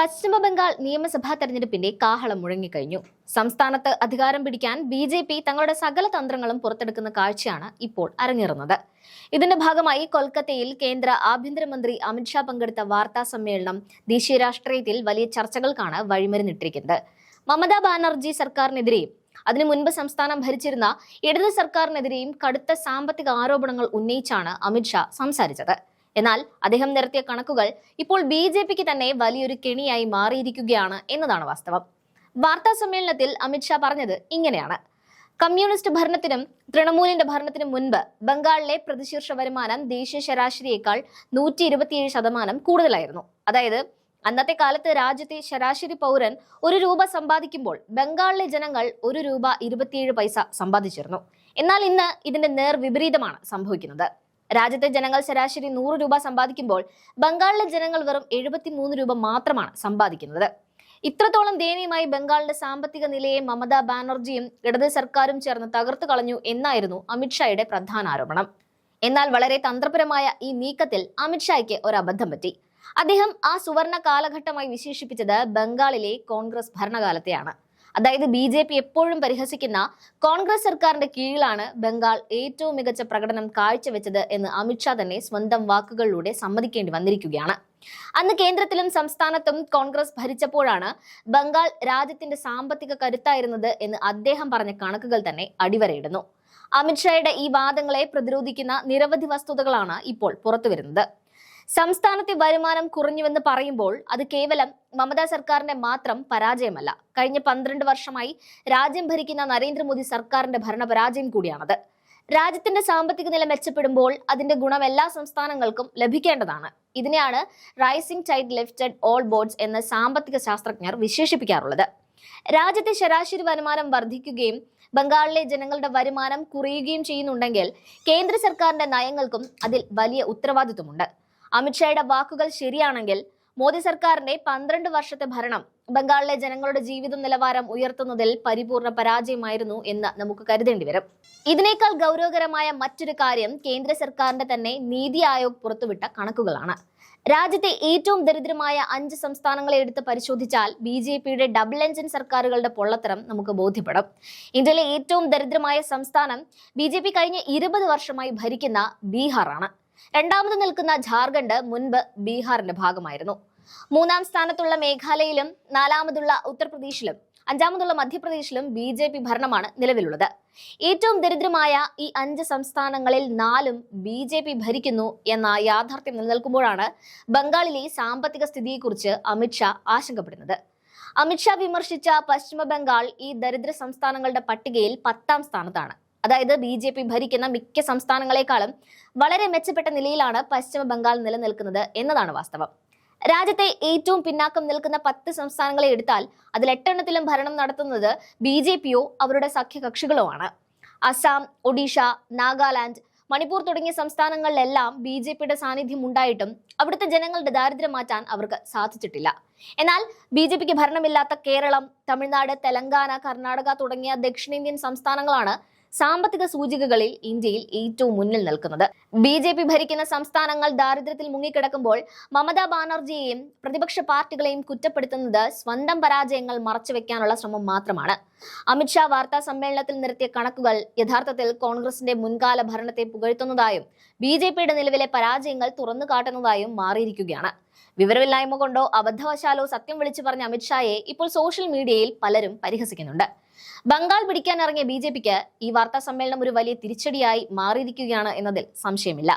പശ്ചിമ ബംഗാൾ നിയമസഭാ തെരഞ്ഞെടുപ്പിന്റെ കാഹളം മുഴങ്ങിക്കഴിഞ്ഞു. സംസ്ഥാനത്ത് അധികാരം പിടിക്കാൻ ബി.ജെ.പി. തങ്ങളുടെ സകല തന്ത്രങ്ങളും പുറത്തെടുക്കുന്ന കാഴ്ചയാണ് ഇപ്പോൾ അരങ്ങേറുന്നത്. ഇതിന്റെ ഭാഗമായി കൊൽക്കത്തയിൽ കേന്ദ്ര ആഭ്യന്തരമന്ത്രി അമിത്ഷാ പങ്കെടുത്ത വാർത്താ സമ്മേളനം ദേശീയ രാഷ്ട്രീയത്തിൽ വലിയ ചർച്ചകൾക്കാണ് വഴിമരുന്നിട്ടിരിക്കുന്നത്. മമതാ ബാനർജി സർക്കാരിനെതിരെയും അതിനു മുൻപ് സംസ്ഥാനം ഭരിച്ചിരുന്ന ഇടത് സർക്കാരിനെതിരെയും കടുത്ത സാമ്പത്തിക ആരോപണങ്ങൾ ഉന്നയിച്ചാണ് അമിത്ഷാ സംസാരിച്ചത്. എന്നാൽ അദ്ദേഹം നിരത്തിയ കണക്കുകൾ ഇപ്പോൾ ബി.ജെ.പിക്ക് തന്നെ വലിയൊരു കെണിയായി മാറിയിരിക്കുകയാണ് എന്നതാണ് വാസ്തവം. വാർത്താ സമ്മേളനത്തിൽ അമിത്ഷാ പറഞ്ഞത് ഇങ്ങനെയാണ്: കമ്മ്യൂണിസ്റ്റ് ഭരണത്തിനും തൃണമൂലിന്റെ ഭരണത്തിനും മുൻപ് ബംഗാളിലെ പ്രതിശീർഷ വരുമാനം ദേശീയ ശരാശരിയേക്കാൾ 127% കൂടുതലായിരുന്നു. അതായത് അന്നത്തെ കാലത്ത് രാജ്യത്തെ ശരാശരി പൗരൻ ₹1 സമ്പാദിക്കുമ്പോൾ ബംഗാളിലെ ജനങ്ങൾ ₹1.27 സമ്പാദിച്ചിരുന്നു. എന്നാൽ ഇന്ന് ഇതിന്റെ നേർവിപരീതമാണ് സംഭവിക്കുന്നത്. രാജ്യത്തെ ജനങ്ങൾ ശരാശരി ₹100 സമ്പാദിക്കുമ്പോൾ ബംഗാളിലെ ജനങ്ങൾ വെറും ₹73 മാത്രമാണ് സമ്പാദിക്കുന്നത്. ഇത്രത്തോളം ദയനീയമായി ബംഗാളിന്റെ സാമ്പത്തിക നിലയെ മമതാ ബാനർജിയും ഇടത് സർക്കാരും ചേർന്ന് തകർത്തു കളഞ്ഞു എന്നായിരുന്നു അമിത്ഷായുടെ പ്രധാന ആരോപണം. എന്നാൽ വളരെ തന്ത്രപരമായ ഈ നീക്കത്തിൽ അമിത്ഷായ്ക്ക് ഒരു അബദ്ധം പറ്റി. അദ്ദേഹം ആ സുവർണ കാലഘട്ടമായി വിശേഷിപ്പിച്ചത് ബംഗാളിലെ കോൺഗ്രസ് ഭരണകാലത്തെയാണ്. അതായത് ബി.ജെ.പി. എപ്പോഴും പരിഹസിക്കുന്ന കോൺഗ്രസ് സർക്കാരിന്റെ കീഴിലാണ് ബംഗാൾ ഏറ്റവും മികച്ച പ്രകടനം കാഴ്ചവെച്ചത് എന്ന് അമിത്ഷാ തന്നെ സ്വന്തം വാക്കുകളിലൂടെ സമ്മതിക്കേണ്ടി വന്നിരിക്കുകയാണ്. അന്ന് കേന്ദ്രത്തിലും സംസ്ഥാനത്തും കോൺഗ്രസ് ഭരിച്ചപ്പോഴാണ് ബംഗാൾ രാജ്യത്തിന്റെ സാമ്പത്തിക കരുത്തായിരുന്നത് എന്ന് അദ്ദേഹം പറഞ്ഞ കണക്കുകൾ തന്നെ അടിവരയിടുന്നു. അമിത്ഷായുടെ ഈ വാദങ്ങളെ പ്രതിരോധിക്കുന്ന നിരവധി വസ്തുതകളാണ് ഇപ്പോൾ പുറത്തുവരുന്നത്. സംസ്ഥാനത്തെ വരുമാനം കുറഞ്ഞുവെന്ന് പറയുമ്പോൾ അത് കേവലം മമതാ സർക്കാരിന്റെ മാത്രം പരാജയമല്ല. കഴിഞ്ഞ 12 വർഷമായി രാജ്യം ഭരിക്കുന്ന നരേന്ദ്രമോദി സർക്കാരിന്റെ ഭരണപരാജയം കൂടിയാണത്. രാജ്യത്തിന്റെ സാമ്പത്തിക നില മെച്ചപ്പെടുമ്പോൾ അതിന്റെ ഗുണം എല്ലാ സംസ്ഥാനങ്ങൾക്കും ലഭിക്കേണ്ടതാണ്. ഇതിനെയാണ് rising tide lifted all boats എന്ന് സാമ്പത്തിക ശാസ്ത്രജ്ഞർ വിശേഷിപ്പിക്കാറുള്ളത്. രാജ്യത്തെ ശരാശരി വരുമാനം വർദ്ധിക്കുകയും ബംഗാളിലെ ജനങ്ങളുടെ വരുമാനം കുറയുകയും ചെയ്യുന്നുണ്ടെങ്കിൽ കേന്ദ്ര സർക്കാരിന്റെ നയങ്ങൾക്കും അതിൽ വലിയ ഉത്തരവാദിത്വമുണ്ട്. അമിത്ഷായുടെ വാക്കുകൾ ശരിയാണെങ്കിൽ മോദി സർക്കാരിന്റെ 12 വർഷത്തെ ഭരണം ബംഗാളിലെ ജനങ്ങളുടെ ജീവിത നിലവാരം ഉയർത്തുന്നതിൽ പരിപൂർണ പരാജയമായിരുന്നു എന്ന് നമുക്ക് കരുതേണ്ടി വരും. ഇതിനേക്കാൾ ഗൗരവകരമായ മറ്റൊരു കാര്യം കേന്ദ്ര സർക്കാരിന്റെ തന്നെ നീതി ആയോഗ് പുറത്തുവിട്ട കണക്കുകളാണ്. രാജ്യത്തെ ഏറ്റവും ദരിദ്രമായ 5 സംസ്ഥാനങ്ങളെ എടുത്ത് പരിശോധിച്ചാൽ ബി.ജെ.പിയുടെ ഡബിൾ എഞ്ചിൻ സർക്കാരുകളുടെ പൊള്ളത്തരം നമുക്ക് ബോധ്യപ്പെടും. ഇന്ത്യയിലെ ഏറ്റവും ദരിദ്രമായ സംസ്ഥാനം ബി.ജെ.പി. കഴിഞ്ഞ 20 വർഷമായി ഭരിക്കുന്ന ബീഹാറാണ്. രണ്ടാമത് നിൽക്കുന്ന ഝാർഖണ്ഡ് മുൻപ് ബീഹാറിന്റെ ഭാഗമായിരുന്നു. 3-ാം സ്ഥാനത്തുള്ള മേഘാലയയിലും 4-ാമതുള്ള ഉത്തർപ്രദേശിലും 5-ാമതുള്ള മധ്യപ്രദേശിലും ബി.ജെ.പി. ഭരണമാണ് നിലവിലുള്ളത്. ഏറ്റവും ദരിദ്രമായ ഈ 5 സംസ്ഥാനങ്ങളിൽ 4-ഉം ബി.ജെ.പി. ഭരിക്കുന്നു എന്ന യാഥാർത്ഥ്യം നിലനിൽക്കുമ്പോഴാണ് ബംഗാളിലെ സാമ്പത്തിക സ്ഥിതിയെക്കുറിച്ച് അമിത്ഷാ ആശങ്കപ്പെടുന്നത്. അമിത്ഷാ വിമർശിച്ച പശ്ചിമ ബംഗാൾ ഈ ദരിദ്ര സംസ്ഥാനങ്ങളുടെ പട്ടികയിൽ 10-ാം സ്ഥാനത്താണ്. അതായത് ബി.ജെ.പി. ഭരിക്കുന്ന മിക്ക സംസ്ഥാനങ്ങളെക്കാളും വളരെ മെച്ചപ്പെട്ട നിലയിലാണ് പശ്ചിമ ബംഗാൾ നിലനിൽക്കുന്നത് എന്നതാണ് വാസ്തവം. രാജ്യത്തെ ഏറ്റവും പിന്നാക്കം നിൽക്കുന്ന 10 സംസ്ഥാനങ്ങളെ എടുത്താൽ അതിൽ 8-എണ്ണത്തിലും ഭരണം നടത്തുന്നത് ബി.ജെ.പിയോ അവരുടെ സഖ്യകക്ഷികളോ ആണ്. അസം, ഒഡീഷ, നാഗാലാൻഡ്, മണിപ്പൂർ തുടങ്ങിയ സംസ്ഥാനങ്ങളിലെല്ലാം ബി.ജെ.പിയുടെ സാന്നിധ്യം ഉണ്ടായിട്ടും അവിടുത്തെ ജനങ്ങളുടെ ദാരിദ്ര്യം മാറ്റാൻ അവർക്ക് സാധിച്ചിട്ടില്ല. എന്നാൽ ബി.ജെ.പിക്ക് ഭരണമില്ലാത്ത കേരളം, തമിഴ്നാട്, തെലങ്കാന, കർണാടക തുടങ്ങിയ ദക്ഷിണേന്ത്യൻ സംസ്ഥാനങ്ങളാണ് സാമ്പത്തിക സൂചികകളിൽ ഇന്ത്യയിൽ ഏറ്റവും മുന്നിൽ നിൽക്കുന്നത്. ബി.ജെ.പി. ഭരിക്കുന്ന സംസ്ഥാനങ്ങൾ ദാരിദ്ര്യത്തിൽ മുങ്ങിക്കിടക്കുമ്പോൾ മമതാ ബാനർജിയെയും പ്രതിപക്ഷ പാർട്ടികളെയും കുറ്റപ്പെടുത്തുന്നത് സ്വന്തം പരാജയങ്ങൾ മറച്ചുവെക്കാനുള്ള ശ്രമം മാത്രമാണ്. അമിത്ഷാ വാർത്താ സമ്മേളനത്തിൽ നിരത്തിയ കണക്കുകൾ യഥാർത്ഥത്തിൽ കോൺഗ്രസിന്റെ മുൻകാല ഭരണത്തെ പുകഴ്ത്തുന്നതായും ബി.ജെ.പിയുടെ നിലവിലെ പരാജയങ്ങൾ തുറന്നു കാട്ടുന്നതായും മാറിയിരിക്കുകയാണ്. വിവരമില്ലായ്മ കൊണ്ടോ അബദ്ധവശാലോ സത്യം വിളിച്ചു പറഞ്ഞ അമിത്ഷായെ ഇപ്പോൾ സോഷ്യൽ മീഡിയയിൽ പലരും പരിഹസിക്കുന്നുണ്ട്. ബംഗാൾ പിടിക്കാനിറങ്ങിയ ബി.ജെ.പിക്ക് ഈ വാർത്താ സമ്മേളനം ഒരു വലിയ തിരിച്ചടിയായി മാറിയിരിക്കുകയാണ് എന്നതിൽ സംശയമില്ല.